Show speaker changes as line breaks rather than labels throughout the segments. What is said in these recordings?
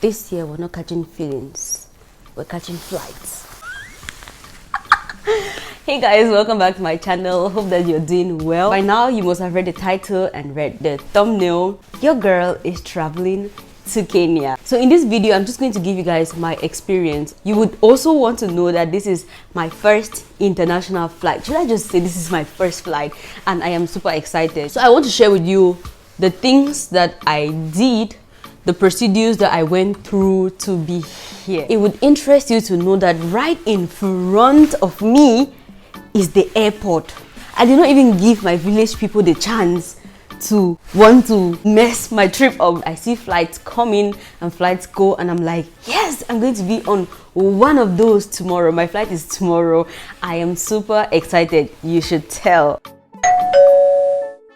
This year we're not catching feelings, we're catching flights. Hey guys, welcome back to my channel. Hope that you're doing well. By now you must have read the title and read the thumbnail. Your girl is traveling to Kenya. So in this video I'm just going to give you guys my experience. You would also want to know that this is my first international flight. Should I just say this is my first flight, and I am super excited. So I want to share with you the things that I did, the procedures that I went through to be here. It would interest you to know that right in front of me is the airport. I did not even give my village people the chance to want to mess my trip up. I see flights coming and flights go, and I'm like, yes, I'm going to be on one of those tomorrow. My flight is tomorrow. I am super excited. You should tell.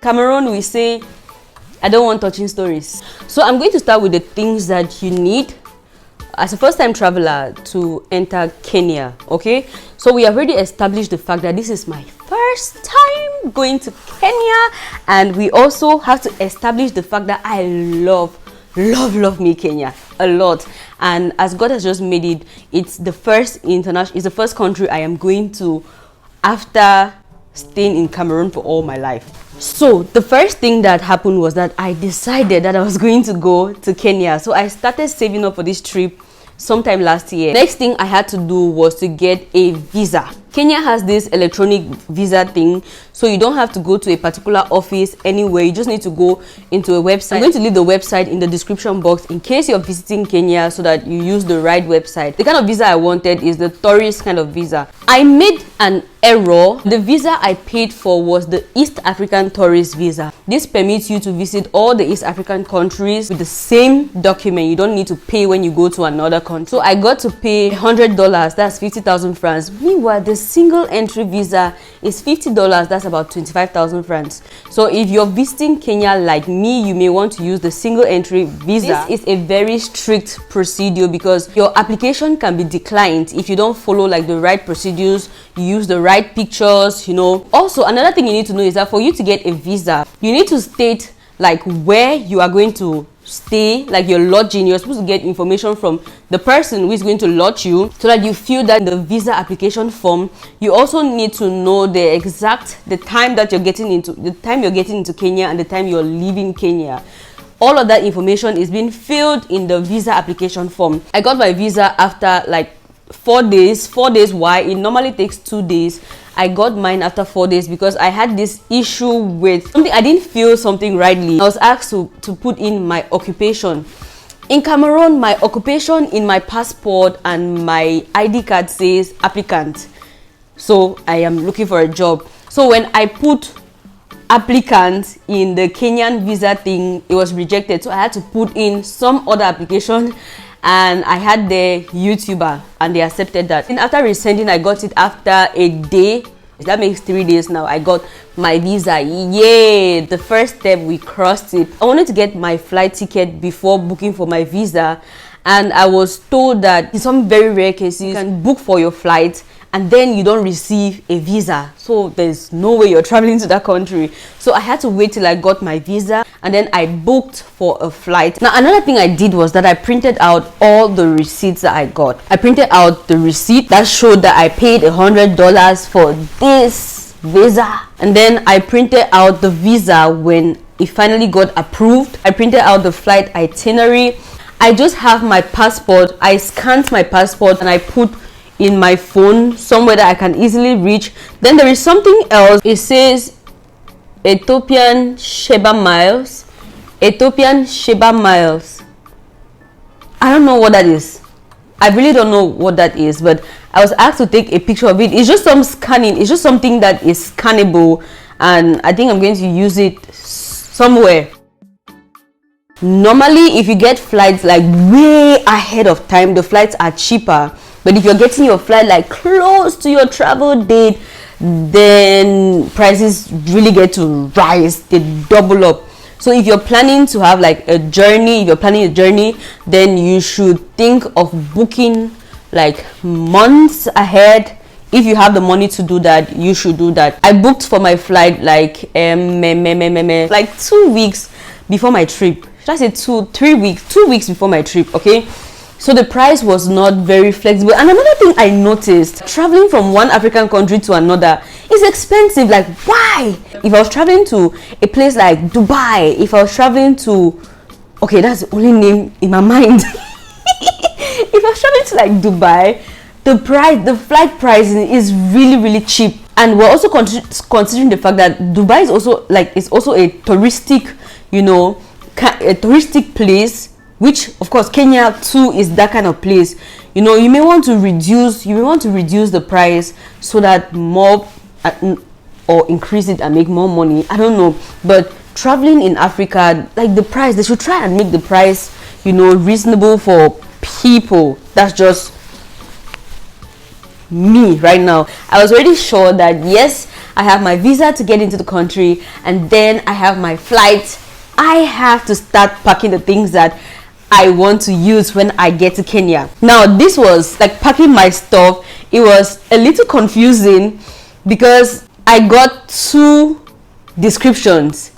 Cameroon, we say, I don't want touching stories. So I'm going to start with the things that you need as a first-time traveler to enter Kenya, okay? So we have already established the fact that this is my first time going to Kenya, and we also have to establish the fact that I love me Kenya a lot. And as God has just made it, it's the first country I am going to after staying in Cameroon for all my life. So the first thing that happened was that I decided that I was going to go to Kenya. So I started saving up for this trip sometime last year. Next thing I had to do was to get a visa. Kenya has this electronic visa thing, so you don't have to go to a particular office anywhere. You just need to go into a website. I'm going to leave the website in the description box in case you're visiting Kenya, so that you use the right website. The kind of visa I wanted is the tourist kind of visa. I made an error. The visa I paid for was the East African tourist visa. This permits you to visit all the East African countries with the same document. You don't need to pay when you go to another country. So I got to pay $100, that's 50,000 francs. Meanwhile, the single entry visa is $50, that's about 25,000 francs. So if you're visiting Kenya like me, you may want to use the single entry visa. This is a very strict procedure because your application can be declined if you don't follow like the right procedures, you use the right pictures, you know. Also, another thing you need to know is that for you to get a visa, you need to state like where you are going to stay, like your lodging. You're supposed to get information from the person who is going to lodge you so that you fill that in the visa application form. You also need to know the time you're getting into Kenya and the time you're leaving Kenya. All of that information is being filled in the visa application form. I got my visa after like 4 days. Why? It normally takes 2 days. I got mine after 4 days because I had this issue with something. I didn't feel something rightly. I was asked to put in my occupation. In Cameroon, my occupation in my passport and my ID card says applicant. So I am looking for a job. So when I put applicant in the Kenyan visa thing, it was rejected. So I had to put in some other application, and I had the YouTuber and they accepted that. And after resending, I got it after a day. That makes 3 days now. I got my visa. Yay! The first step, we crossed it. I wanted to get my flight ticket before booking for my visa, and I was told that in some very rare cases you can book for your flight and then you don't receive a visa, so there's no way you're traveling to that country. So I had to wait till I got my visa, and then I booked for a flight. Now another thing I did was that I printed out all the receipts that I got. I printed out the receipt that showed that I paid $100 for this visa, and then I printed out the visa when it finally got approved. I printed out the flight itinerary. I just have my passport. I scanned my passport and I put in my phone somewhere that I can easily reach. Then there is something else. It says Ethiopian Sheba Miles. Ethiopian Sheba Miles. I don't know what that is. I really don't know what that is, but I was asked to take a picture of it. It's just some scanning. It's just something that is scannable, and I think I'm going to use it somewhere. Normally, if you get flights like way ahead of time, the flights are cheaper. But if you're getting your flight like close to your travel date, then prices really get to rise. They double up. So if you're planning to have like a journey, then you should think of booking like months ahead. If you have the money to do that, you should do that. I booked for my flight like 2 weeks before my trip. should I say 2 weeks before my trip, okay? So the price was not very flexible. And another thing I noticed, traveling from one African country to another is expensive. Like, why? If I was traveling to a place like Dubai, if I was traveling to, okay, that's the only name in my mind. If I was traveling to like Dubai, the flight pricing is really cheap. And we're also considering the fact that Dubai is also a touristic, you know, a touristic place, which of course Kenya too is that kind of place. You know, you may want to reduce the price so that more or increase it and make more money. I don't know, but traveling in Africa, like the price, they should try and make the price, you know, reasonable for people. That's just me right now. I was already sure that yes, I have my visa to get into the country, and then I have my flight. I have to start packing the things that I want to use when I get to Kenya. Now this was like packing my stuff. It was a little confusing because I got two descriptions.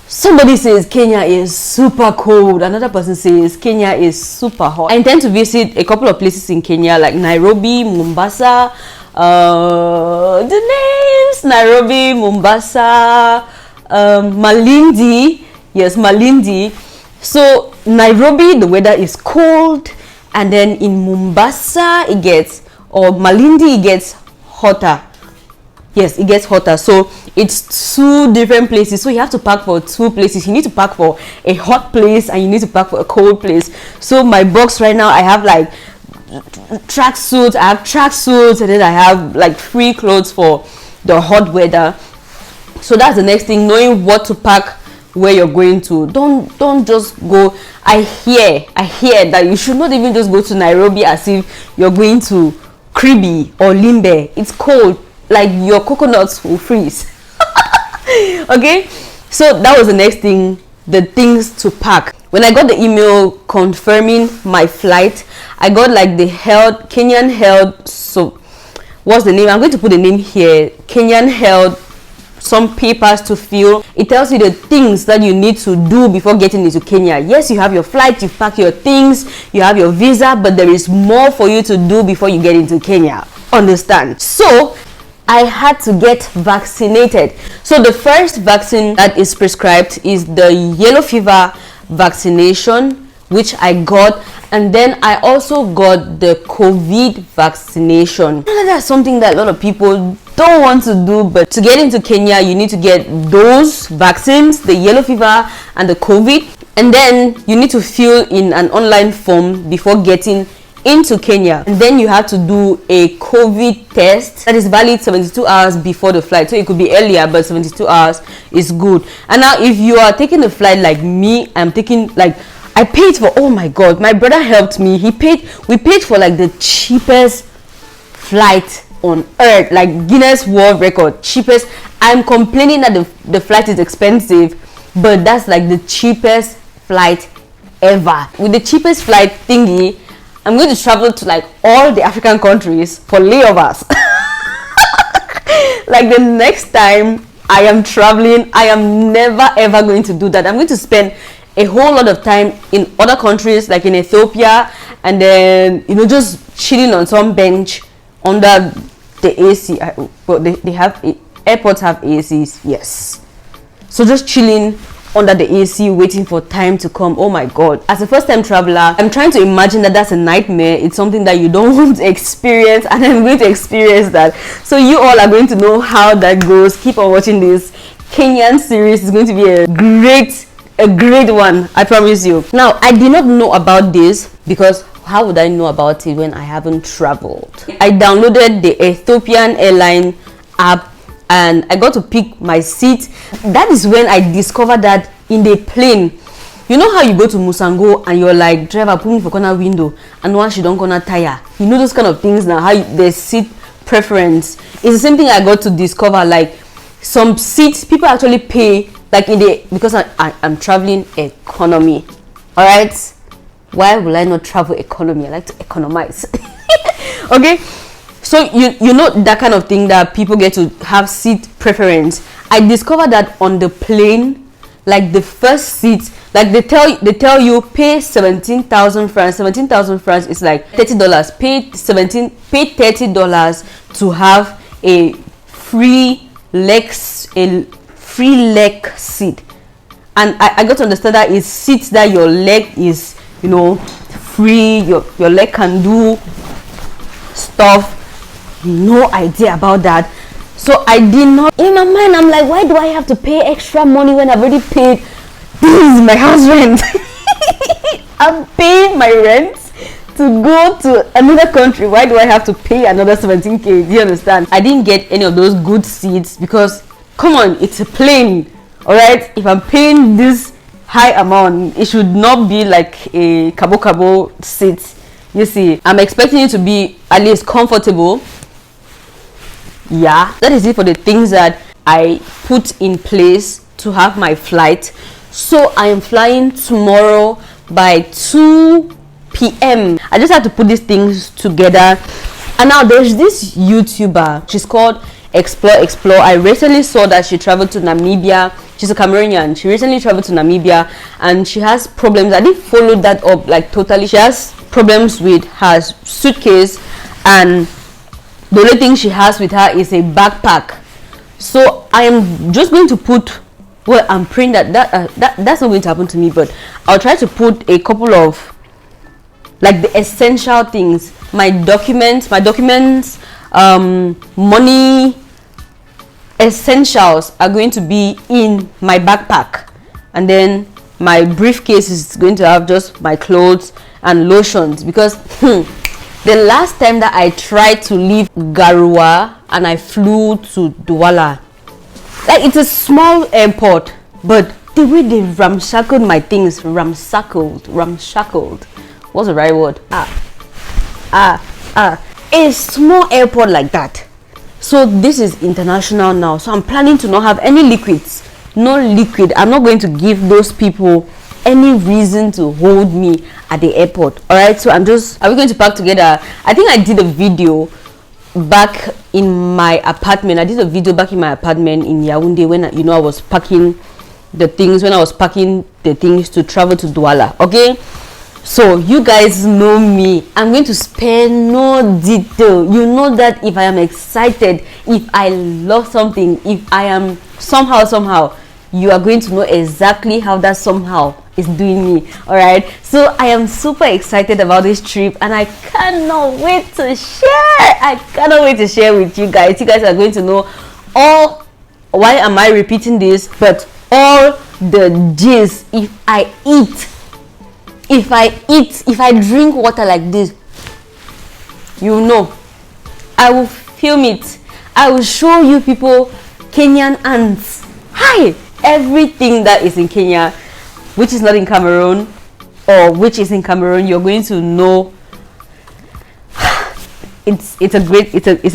Somebody says Kenya is super cold, another person says Kenya is super hot. I intend to visit a couple of places in Kenya like Nairobi, Mombasa, the names, Nairobi, Mombasa, Malindi. Yes, Malindi. So Nairobi, the weather is cold, and then in Mombasa Malindi it gets hotter. Yes, it gets hotter. So it's two different places. So you have to pack for two places. You need to pack for a hot place and you need to pack for a cold place. So my box right now, I have like tracksuits. I have tracksuits, and then I have like free clothes for the hot weather. So that's the next thing, knowing what to pack where you're going to. Don't just go. I hear that you should not even just go to Nairobi as if you're going to Kribi or Limbe. It's cold. Like your coconuts will freeze. Okay, so that was the next thing, the things to pack. When I got the email confirming my flight, I got like the Kenyan Health, so what's the name? I'm going to put the name here. Kenyan Health, some papers to fill. It tells you the things that you need to do before getting into Kenya. Yes, you have your flight, you pack your things, you have your visa, but there is more for you to do before you get into Kenya. Understand? So I had to get vaccinated. So the first vaccine that is prescribed is the yellow fever vaccination, which I got, and then I also got the COVID vaccination. That's something that a lot of people don't want to do, but to get into Kenya you need to get those vaccines, the yellow fever and the COVID, and then you need to fill in an online form before getting into Kenya, and then you have to do a COVID test that is valid 72 hours before the flight. So it could be earlier, but 72 hours is good. And now if you are taking the flight like me, I'm taking, like, I paid for, oh my god, my brother helped me. We paid for like the cheapest flight on earth, like Guinness World Record, cheapest. I'm complaining that the flight is expensive, but that's like the cheapest flight ever. With the cheapest flight thingy, I'm going to travel to like all the African countries for layovers. Like the next time I am traveling, I am never ever going to do that. I'm going to spend a whole lot of time in other countries like in Ethiopia, and then, you know, just chilling on some bench under the AC. Well, they have, airports have ACs, yes. So just chilling under the AC waiting for time to come. Oh my god, as a first time traveler, I'm trying to imagine that that's a nightmare. It's something that you don't want to experience, and I'm going to experience that. So you all are going to know how that goes. Keep on watching this Kenyan series. It's going to be a great one, I promise you. Now, I did not know about this because how would I know about it when I haven't traveled? I downloaded the Ethiopian airline app and I got to pick my seat. That is when I discovered that in the plane, you know how you go to Musango and you're like, driver, put me for corner window, and once you don't gonna tire, you know those kind of things. Now how the seat preference is the same thing I got to discover. Like some seats people actually pay, like in the, because I'm traveling economy. All right, why will I not travel economy? I like to economize. Okay, so you know that kind of thing, that people get to have seat preference. I discovered that on the plane, like the first seat, Like they tell you pay 17,000 francs. 17,000 francs is like $30. Pay $30 to have a free leg seat. And I got to understand that it seats that your leg is, you know, free. Your leg can do stuff. No idea about that. So I did not. In my mind, I'm like, why do I have to pay extra money when I've already paid? This is my house rent. I'm paying my rent to go to another country. Why do I have to pay another 17k? Do you understand? I didn't get any of those good seats because, come on, it's a plane. All right, if I'm paying this high amount, it should not be like a cabo seat. You see, I'm expecting it to be at least comfortable. Yeah, that is it for the things that I put in place to have my flight. So I am flying tomorrow by 2 p.m. I just have to put these things together. And now there's this YouTuber, she's called Explore. I recently saw that she traveled to Namibia. She's a Cameroonian. She recently traveled to Namibia and she has problems. I didn't follow that up like totally. She has problems with her suitcase, and the only thing she has with her is a backpack. So I am just going to put, well, I'm praying that that's not going to happen to me, but I'll try to put a couple of like the essential things, my documents, money, essentials are going to be in my backpack, and then my briefcase is going to have just my clothes and lotions, because the last time that I tried to leave Garoua and I flew to Douala, like it's a small airport, but the way they ramshackled my things, ramshackled, what's the right word? A small airport like that. So this is international now, so I'm planning to not have any liquids. No liquid. I'm not going to give those people any reason to hold me at the airport. All right, so are we going to pack together? I think I did a video back in my apartment. I did a video back in my apartment in Yaoundé when I was packing the things, to travel to Douala. Okay, so you guys know me, I'm going to spare no detail. You know that if I am excited, if I love something, if I am somehow, you are going to know exactly how that somehow is doing me. All right, so I am super excited about this trip and I cannot wait to share with you guys. You guys are going to know all, why am I repeating this, but all the gist. If I drink water like this, you know, I will film it. I will show you people Kenyan ants. Hi, everything that is in Kenya, which is not in Cameroon, or which is in Cameroon, you're going to know. It's a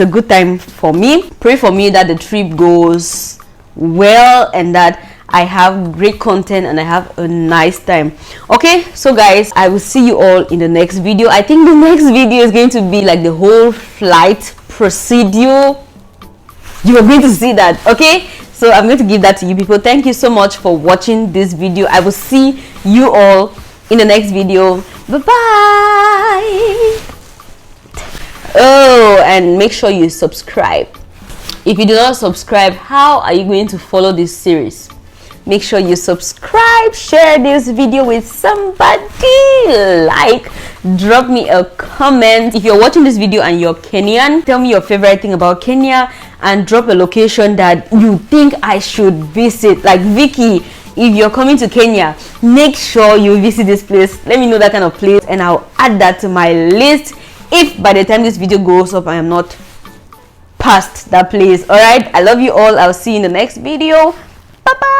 good time for me. Pray for me that the trip goes well and that I have great content and I have a nice time. Okay, so guys, I will see you all in the next video. I think the next video is going to be like the whole flight procedure. You are going to see that. Okay, so I'm going to give that to you people. Thank you so much for watching this video. I will see you all in the next video. Bye bye. Oh, and make sure you subscribe. If you do not subscribe, how are you going to follow this series? Make sure you subscribe, share this video with somebody, like, drop me a comment. If you're watching this video and you're Kenyan, tell me your favorite thing about Kenya and drop a location that you think I should visit. Like Vicky, if you're coming to Kenya, make sure you visit this place. Let me know that kind of place and I'll add that to my list if by the time this video goes up I am not past that place. All right, I love you all. I'll see you in the next video. Bye bye.